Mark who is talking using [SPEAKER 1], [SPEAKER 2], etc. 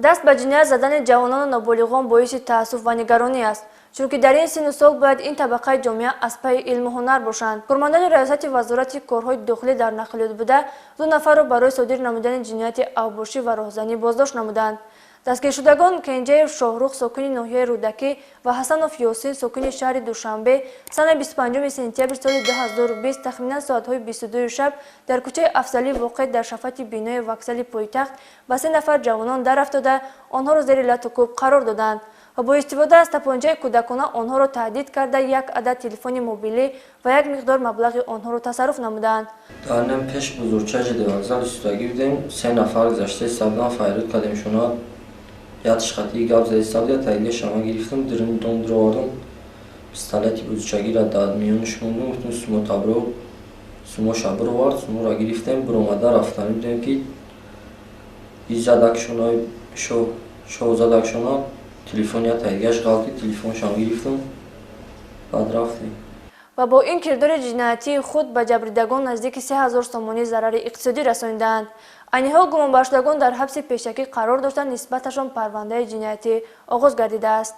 [SPEAKER 1] دست به جنایت زدن جوانان و نابالغان باعث تأسف و نگرانی است، چونکه در این سن و سال باید این طبقه جامعه از پی علم و هنر باشند. کارمندان ریاست وزارت کارهای داخلی در نقلیات بوده 2 نفر را برای صادر نمودن جنایت اوباشی و راهزنی بازداشت نمودند. دستگیر شدگان کنجه شاهرخ ساکن ناحیه رودکی و حسنов یاسین ساکن شهر دوشنبه سن 25 سپتامبر سال 2020 تخمینا ساعت‌های 22 شب در کوچه افضلی واقع در شفت بینای وکزل پایتخت به 3 نفر جوانان در افتاده آنها را زیر لط و کوب قرار دادند و با استفاده از تپانچه کودکانه آنها را تهدید کرده 1 عدد تلفن موبیلی و 1 مقدار مبلغ آنها را تصرف نمودند.
[SPEAKER 2] در نم پیش بزرگچه وکزل ایستادگی بودیم. 3 نفر گذشته سبدان فریاد کردیم شما یادش خطی گاب زدی سبدی تایید شما گرفتم درن دندروارم پستالتی بزرگچگی را داد میونش موندم گفتم سمو تابرو سمو شابرو وارد سمو را گرفتم برآمده رفتن بودیم که ایزادکشونای شوزادکشونا تلفنیا تاییدش غلطی تلفن شما گرفتم بعد رفتیم.
[SPEAKER 1] و با این کردار جنایتی خود به جبریدگان نزدیک 3000 تومانی ضرر اقتصادی رساندند. آنها گمان بر شدگان در حبس پیشکی قرار داشتند نسبتشان پرونده جنایتی آغاز گردیده است.